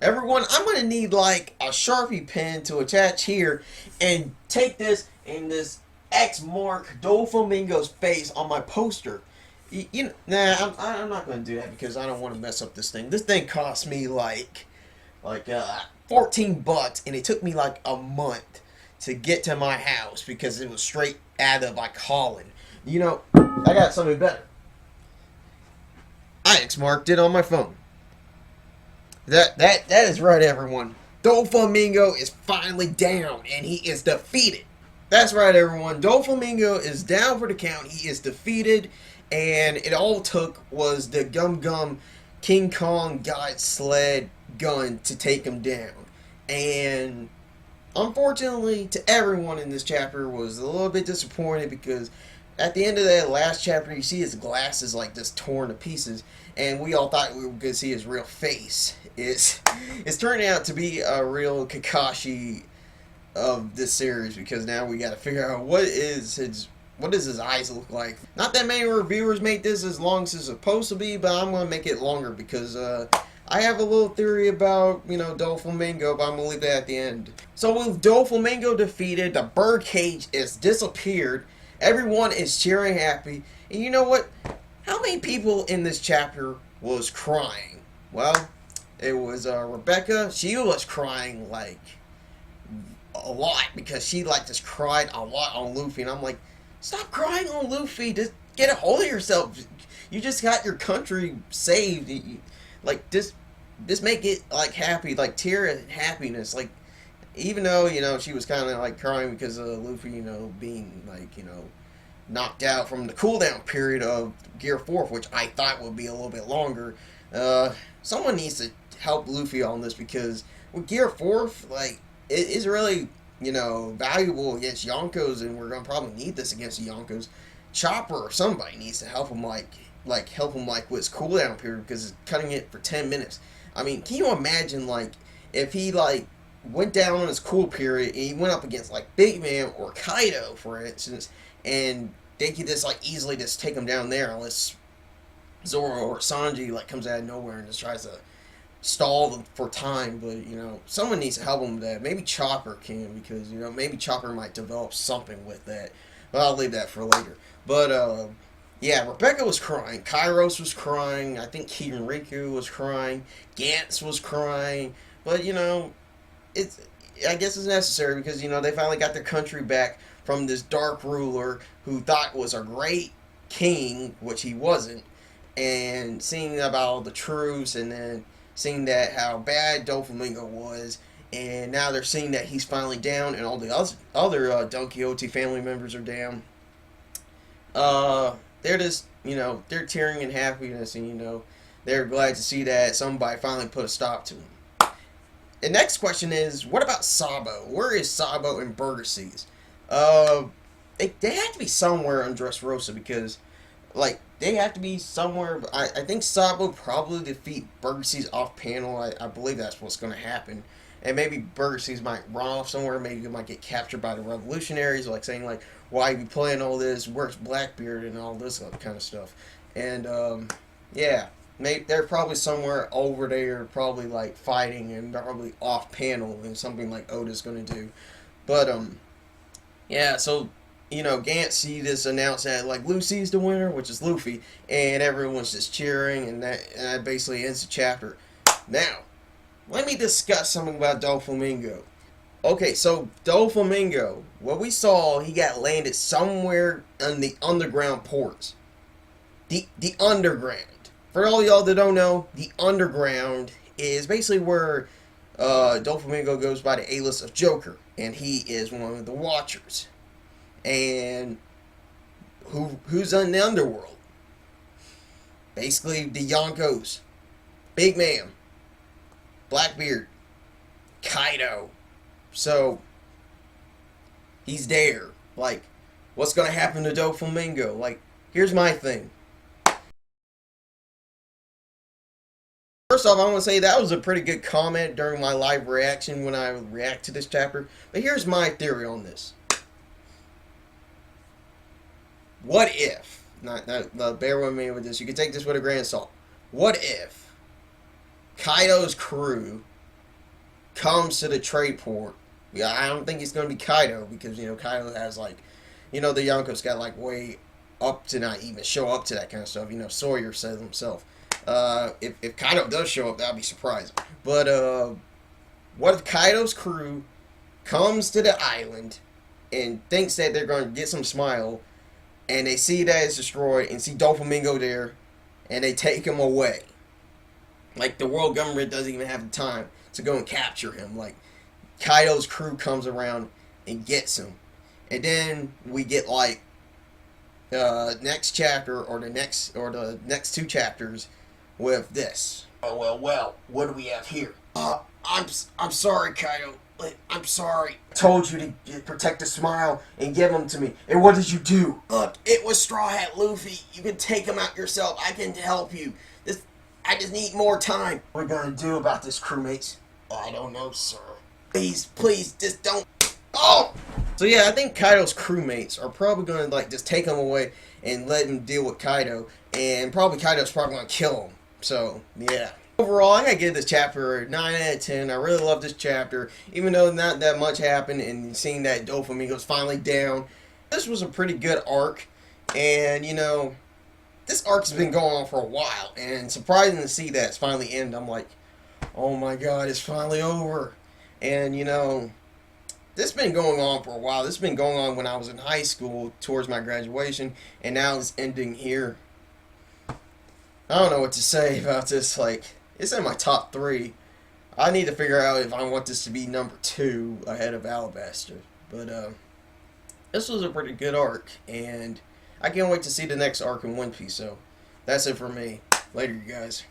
Everyone, I'm going to need like a Sharpie pen to attach here and take this and this X mark Doflamingo's face on my poster. I'm not going to do that because I don't want to mess up this thing. This thing cost me like 14 bucks, and it took me like a month to get to my house because it was straight out of like Holland. I got something better. I X marked it on my phone. That is right, everyone. Doflamingo is finally down, and he is defeated. That's right, everyone. Doflamingo is down for the count. He is defeated, and it all took was the Gum Gum King Kong God sled gun to take him down. And unfortunately, to everyone in this chapter was a little bit disappointed because at the end of that last chapter, you see his glasses like just torn to pieces, and we all thought we were going to see his real face. It's turning out to be a real Kakashi of this series because now we got to figure out what does his eyes look like. Not that many reviewers made this as long as it's supposed to be, but I'm going to make it longer because I have a little theory about, Doflamingo, but I'm going to leave that at the end. So with Doflamingo defeated, the birdcage is disappeared. Everyone is cheering happy. And you know what? How many people in this chapter was crying? Well, it was Rebecca. She was crying like a lot because she like just cried a lot on Luffy. And I'm like, stop crying on Luffy. Just get a hold of yourself. You just got your country saved. Like, just make it like happy, like tear of happiness. Like, even though, she was kind of like crying because of Luffy, being like, knocked out from the cooldown period of Gear 4, which I thought would be a little bit longer. Someone needs to help Luffy on this because with Gear 4, like, it is really, valuable against Yonkos, and we're going to probably need this against the Yonkos. Chopper or somebody needs to help him, help him with his cooldown period because it's cutting it for 10 minutes. I mean, can you imagine, if he, went down on his cool period and he went up against, Big Man or Kaido, for instance, and they could just, easily just take him down there unless Zoro or Sanji, comes out of nowhere and just tries to stall them for time. But, someone needs to help him with that. Maybe Chopper can because, maybe Chopper might develop something with that. But I'll leave that for later. But, yeah, Rebecca was crying. Kairos was crying. I think Riku was crying. Gantz was crying. But, I guess it's necessary because, they finally got their country back from this dark ruler who thought was a great king, which he wasn't, and seeing about all the truce and then seeing that how bad Doflamingo was, and now they're seeing that he's finally down and all the other Don Quixote family members are down. They're just, they're tearing in happiness and, they're glad to see that somebody finally put a stop to him. The next question is, what about Sabo? Where is Sabo and Burger Seas? They have to be somewhere on Dressrosa because, they have to be somewhere. I think Sabo probably defeat Burger Seas off panel. I believe that's what's going to happen. And maybe Burger Seas might run off somewhere. Maybe it might get captured by the revolutionaries, saying, why are you playing all this? Where's Blackbeard and all this kind of stuff? And, yeah. They're probably somewhere over there, probably fighting and probably off panel and something like Oda's going to do. But, yeah, so, Gantz see this announced that, Lucy's the winner, which is Luffy, and everyone's just cheering, and that basically ends the chapter. Now, let me discuss something about Doflamingo. Okay, so Doflamingo, what we saw, he got landed somewhere in the underground ports. The underground. For all y'all that don't know, the underground is basically where Doflamingo goes by the alias of Joker, and he is one of the Watchers. And who's in the underworld? Basically, the Yonkos, Big Man, Blackbeard, Kaido. So he's there. What's gonna happen to Doflamingo? Here's my thing. First off, I want to say that was a pretty good comment during my live reaction when I react to this chapter. But here's my theory on this. What if, not bear with me with this, you can take this with a grain of salt. What if Kaido's crew comes to the trade port. Yeah, I don't think it's going to be Kaido because, Kaido has, like, the Yonkos got, like, way up to not even show up to that kind of stuff. Sawyer says himself. If Kaido does show up, that would be surprising. But, what if Kaido's crew comes to the island and thinks that they're going to get some smile, and they see that it's destroyed and see Doflamingo there, and they take him away. Like, the world government doesn't even have the time to go and capture him. Like, Kaido's crew comes around and gets him. And then we get, like, next chapter or the next 2 chapters with this. Well, what do we have here? I'm sorry, Kaido. I'm sorry. I told you to protect the smile and give him to me. And what did you do? Look, it was Straw Hat Luffy. You can take him out yourself. I can help you. I just need more time. What are we gonna do about this, crewmates? I don't know, sir. Please, just don't. Oh! So yeah, I think Kaido's crewmates are probably gonna, like, just take him away and let him deal with Kaido. And probably Kaido's probably gonna kill him. So, yeah. Overall, I gotta give this chapter a 9 out of 10. I really love this chapter. Even though not that much happened and seeing that Doflamingo's finally down. This was a pretty good arc. And, this arc has been going on for a while. And surprising to see that it's finally ended. I'm like, oh my god, it's finally over. And, this has been going on for a while. This has been going on when I was in high school towards my graduation. And now it's ending here. I don't know what to say about this. Like, it's in my top 3. I need to figure out if I want this to be number 2 ahead of Alabaster. But, this was a pretty good arc. And I can't wait to see the next arc in One Piece. So, that's it for me. Later, you guys.